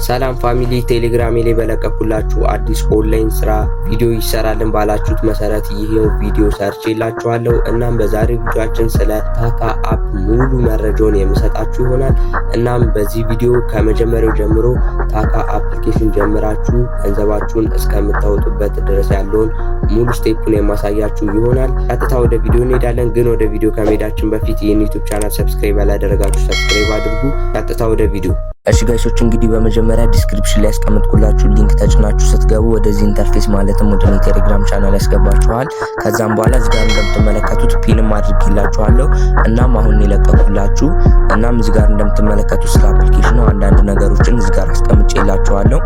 ሰላም ፋሚሊ፣ ቴሌግራም ላይ በለቀኩላችሁ አዲስ ኦንላይን ስራ ቪዲዮ ይሰራልን ባላችሁት መሰረት ይሄው ቪዲዮ ሰርቼላችኋለሁ። እናም በዛሬው ቪዲዮአችን ስለ ታካ አፕ ሙሉ መረጃውን የምሰጣችሁ ይሆናል። እናም በዚህ ቪዲዮ ከመጀመሪያው ጀምሮ ታካ አፕሊኬሽን ጀምራችሁ ገንዘባችሁን እስከምታወጡበት ድረስ ያለውን ሙሉ ስቴፑን የማሳያችሁ ይሆናል። ቀጥታ ወደ ቪዲዮ እንሄዳለን። ግን ወደ ቪዲዮ ከመሄዳችን በፊት ይህን ዩቲዩብ ቻናል ሰብስክራይብ ያላደረጋችሁ ሰብስክራይብ አድርጉ። ቀጥታ ወደ ቪዲዮ። እሺ ጋይሶች፣ እንግዲህ በመጀመሪያ ዲስክሪፕሽን ላይ ያስቀምጥኩላችሁ ሊንክ ተጭናችሁ ስትገቡ ወደዚህ ኢንተርፌስ ማለትም ወደ ቴሌግራም ቻናል ያስገባችኋል። ከዛም በኋላ እዚህ ጋር እንደምትመለከቱት ፒንም አድርጌላችኋለሁ። እናም አሁን ይለቀቁላችሁ። እናም እዚህ ጋር እንደምትመለከቱት ስለ አፕሊኬሽኑ አንዳንድ ነገሮችን እዚህ ጋር አስቀምጬላችኋለሁ።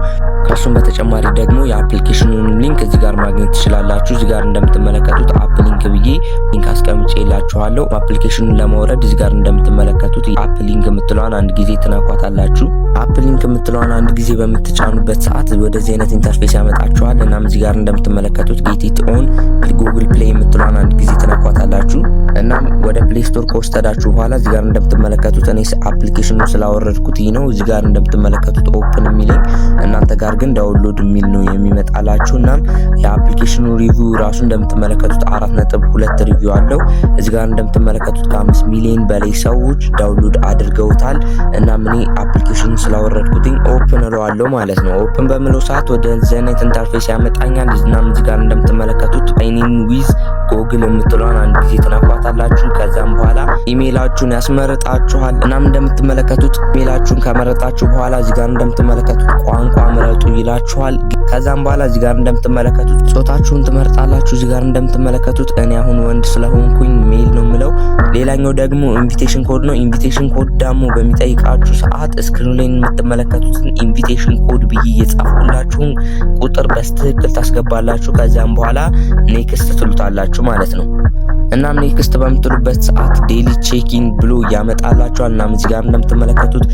ከሱም በተጨማሪ ደግሞ የአፕሊኬሽኑን ሊንክ እዚህ ጋር ማግኘት ትችላላችሁ። እዚህ ጋር እንደምትመለከቱት አፕ ሊንክ ብዬ ሊንክ አስቀምጬላችኋለሁ። አፕሊኬሽኑን ለማውረድ እዚህ ጋር እንደምትመለከቱት አፕ ሊንክ የምትለዋን አንድ ጊዜ ትነኳታላችሁ። አፕ ሊንክ የምትለዋን አንድ ጊዜ በምትጫኑበት ሰዓት ወደዚህ አይነት ኢንተርፌስ ያመጣችኋል። እናም እዚህ ጋር እንደምትመለከቱት ጌት ኢት ኦን ጉግል ፕሌይ የምትለዋን አንድ ጊዜ ትነኳታላችሁ። እናም ወደ ፕሌይ ስቶር ከወሰዳችሁ በኋላ እዚህ ጋር እንደምትመለከቱት እኔ አፕሊኬሽኑ ስላወረድኩት ይህ ነው። እዚህ ጋር እንደምትመለከቱት ኦፕን የሚለኝ እናንተ ጋር ግን ዳውንሎድ የሚል ነው የሚመጣላችሁ። እናም የአፕሊኬሽኑ ሪቪው ራሱ እንደምትመለከቱት 4.2 ሪቪው አለው። እዚህ ጋር እንደምትመለከቱት ከ5 ሚሊዮን በላይ ሰዎች ዳውንሎድ አድርገውታል። እናም እኔ አፕሊኬሽኑ ስላወረድኩትኝ ኦፕን እለዋለሁ ማለት ነው። ኦፕን በምለው ሰዓት ወደ ዘኔት ኢንተርፌስ ያመጣኛል። እናም እዚህ ጋር እንደምትመለከቱት ሳይን ዊዝ ጎግል የምትለዋን አንድ ጊዜ ትነኳታላችሁ። ከዛም በኋላ ኢሜይላችሁን ያስመርጣችኋል። እናም እንደምትመለከቱት ኢሜይላችሁን ከመረጣችሁ በኋላ እዚህ ጋር እንደምትመለከቱት ቋንቋ ምረጡ ይላችኋል። ከዛም በኋላ እዚህ ጋር እንደምትመለከቱት ጾታችሁን ትመርጣላችሁ። እዚህ ጋር እንደምትመለከቱት እኔ አሁን ወንድ ስለሆንኩኝ ሜል ነው የምለው። ሌላኛው ደግሞ ኢንቪቴሽን ኮድ ነው። ኢንቪቴሽን ኮድ ደግሞ በሚጠይቃችሁ ሰዓት ስክሪን ላይ የምትመለከቱትን ኢንቪቴሽን ኮድ ብዬ የጻፍኩላችሁን ቁጥር በስትክክል ታስገባላችሁ። ከዛም በኋላ ኔክስት ትሉታላችሁ ማለት ነው። እናም ኔክስት በምትሉበት ሰዓት ዴሊ ቼኪን ብሎ ያመጣላችኋል። እናም እዚህ ጋር እንደምትመለከቱት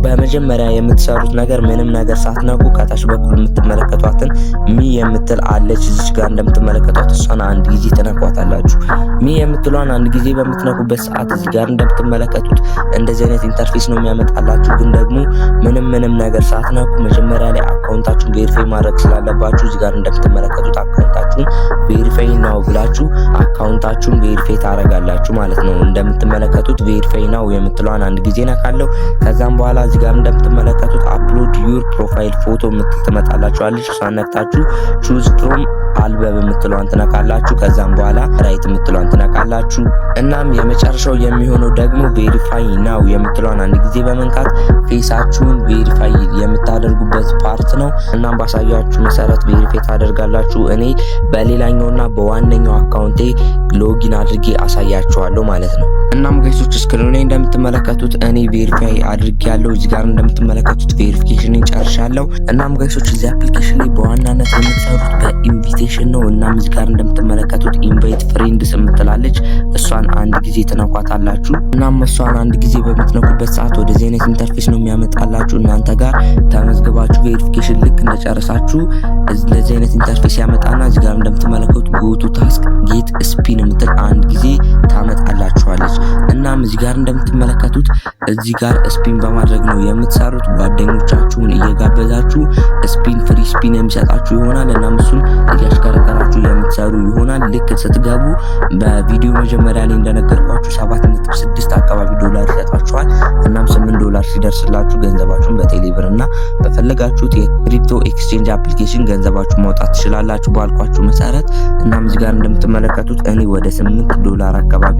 በመጀመሪያ የምትሰሩት ነገር ምንም ነገር ሳትነኩ ከታች በኩል የምትመለከቷትን ሚ የምትል አለች። እዚህ ጋር እንደምትመለከቷት እሷን አንድ ጊዜ ትነኳታላችሁ። ሚ የምትሏን አንድ ጊዜ በምትነኩበት ሰዓት እዚህ ጋር እንደምትመለከቱት እንደዚህ አይነት ኢንተርፌስ ነው የሚያመጣላችሁ። ግን ደግሞ ምንም ነገር ሳትነኩ መጀመሪያ ላይ አካውንታችሁን ቬሪፋይ ማድረግ ስላለባችሁ እዚህ ጋር እንደምትመለከቱት አካውንታችሁን ቬሪፋይ ነው ብላችሁ አካውንታችሁን ቬሪፋይ ታረጋላችሁ ማለት ነው። እንደምትመለከቱት ቬሪፋይ ነው የምትሏን አንድ ጊዜ ነካለው። ከዛም በኋላ እዚህ ጋር እንደምትመለከቱት አፕሎድ ዩር ፕሮፋይል ፎቶ የምትል ትመጣላችኋለች። እሷን ነክታችሁ ቹዝ ፍሮም አልበም የምትለዋን ትነካላችሁ። ከዛም በኋላ ራይት የምትለዋን ትነካላችሁ። እናም የመጨረሻው የሚሆነው ደግሞ ቬሪፋይ ናው የምትለዋን አንድ ጊዜ በመንካት ፌሳችሁን ቬሪፋይ የምታደርጉበት ፓርት ነው። እናም ባሳያችሁ መሰረት ቬሪፋይ ታደርጋላችሁ። እኔ በሌላኛውና በዋነኛው አካውንቴ ሎጊን አድርጌ አሳያችኋለሁ ማለት ነው። እናም ጋይሶች ስክሪን ላይ እንደምትመለከቱት እኔ ቬሪፋይ አድርጌያለሁ። እዚህ ጋር እንደምትመለከቱት ቬሪፊኬሽንን ጨርሻለሁ። እናም ጋይሶች እዚህ አፕሊኬሽን ላይ በዋናነት የምትሰሩት በኢንቪቴሽን ነው። እናም እዚህ ጋር እንደምትመለከቱት ኢንቫይት ፍሬንድስ የምትላለች እሷን አንድ ጊዜ ትነኳታላችሁ። እናም እሷን አንድ ጊዜ በምትነኩበት ሰዓት ወደዚህ አይነት ኢንተርፌስ ነው የሚያመጣላችሁ። እናንተ ጋር ተመዝግባችሁ ቬሪፊኬሽን ልክ እንደጨረሳችሁ እንደዚህ አይነት ኢንተርፌስ ያመጣና እዚህ ጋር እንደምትመለከቱት ጎቱ ታስክ ጌት ስፒን የምትል አንድ ጊዜ ታመጣላችኋለች። እናም እዚህ ጋር እንደምትመለከቱት እዚህ ጋር ስፒን በማድረግ ነው የምትሰሩት። ጓደኞቻችሁን እየጋበዛችሁ ስፒን ፍሪ ስፒን የሚሰጣችሁ ይሆናል። እናም እሱን እያሽከረከራችሁ የምትሰሩ ይሆናል። ልክ ስትገቡ በቪዲዮ መጀመሪያ ላይ እንደነገርኳችሁ 7.6 አካባቢ ዶላር ይሰጣችኋል። እናም $8 ሲደርስላችሁ ገንዘባችሁን በቴሌብር እና በፈለጋችሁት የክሪፕቶ ኤክስቼንጅ አፕሊኬሽን ገንዘባችሁ ማውጣት ትችላላችሁ ባልኳችሁ መሰረት። እናም እዚህ ጋር እንደምትመለከቱት እኔ ወደ $8 አካባቢ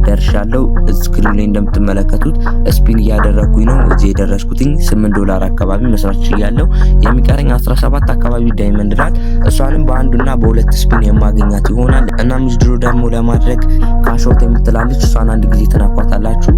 ደርሻለሁ። ስክሪን ላይ እንደምትመለከቱት ስፒን እያደረኩኝ ነው። እዚህ የደረስኩትኝ $8 አካባቢ መስራት ችያለሁ። የሚቀረኝ 17 አካባቢ ዳይመንድ ናት። እሷንም በአንዱና በሁለት ስፒን የማገኛት ይሆናል። እናም ድሮ ደግሞ ለማድረግ ካሾት የምትላለች እሷን አንድ ጊዜ ትነኳታላችሁ።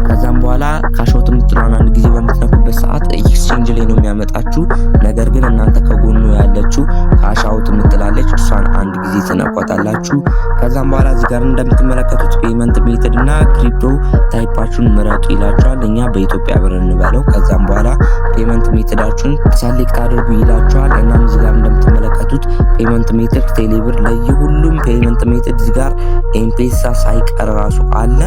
ከዛም በኋላ ካሾት የምትለውን አንድ ጊዜ በምትነኩበት ሰዓት ኤክስቼንጅ ላይ ነው የሚያመጣችሁ። ነገር ግን እናንተ ከጎኑ ያለችው ካሻውት የምትላለች እሷን አንድ ጊዜ ትነኳታላችሁ። ከዛም በኋላ እዚህ ጋር እንደምትመለከቱት ፔመንት ሜተድ እና ክሪፕቶ ታይፓችሁን ምረጡ ይላችኋል። እኛ በኢትዮጵያ ብር እንበለው። ከዛም በኋላ ፔመንት ሜተዳችሁን ሰሌክት አድርጉ ይላችኋል። እናም እዚህ ጋር እንደምትመለከቱት እንደምትመለከቱት ፔመንት ሜተድ ቴሌብር ለየሁሉም ፔመንት ሜተድ እዚህ ጋር ኤምፔሳ ሳይቀር ራሱ አለ።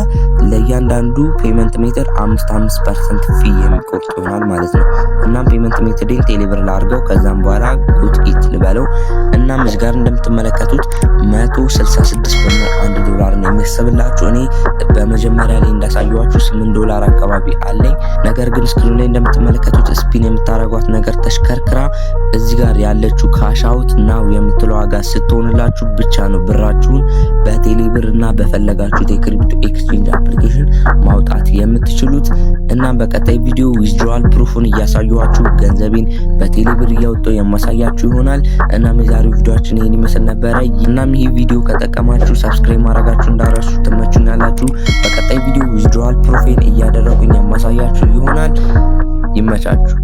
ለእያንዳንዱ ፔመንት ሜተድ 5% ፊ የሚቆርጥ ይሆናል ማለት ነው። እናም ፔመንት ሜተድን ቴሌብር ላድርገው ከዛም በኋላ ጉት ኢት ልበለው። እናም እዚህ ጋር እንደምትመለከቱት 166 ብር ነው $1 ነው የሚያስብላችሁ። እኔ በመጀመሪያ ላይ እንዳሳየዋችሁ $8 አካባቢ አለኝ። ነገር ግን ስክሪን ላይ እንደምትመለከቱት ስፒን የምታረጓት ነገር ተሽከርክራ እዚህ ጋር ያለችው ካሽ አውት ናው የምትለው ዋጋ ስትሆንላችሁ ብቻ ነው ብራችሁን በቴሌብር እና በፈለጋችሁት የክሪፕቶ ኤክስቼንጅ አፕሊኬሽን ማውጣት የምትችሉት። እናም በቀጣይ ቪዲዮ ዊዝድሮዋል ፕሩፉን እያሳየኋችሁ ገንዘቤን በቴሌብር እያወጣሁ የማሳያችሁ ይሆናል። እናም የዛሬው ቪዲዮአችን ይሄን ይመስል ነበረ። እናም ይሄ ቪዲዮ ከጠቀማችሁ ሰብስክራይብ ማድረጋችሁ እንዳረሱ ትመቹኛላችሁ። በቀጣይ ቪዲዮ ዊዝድሮዋል ፕሩፌን እያደረጉኝ የማሳያችሁ ይሆናል። ይመቻችሁ።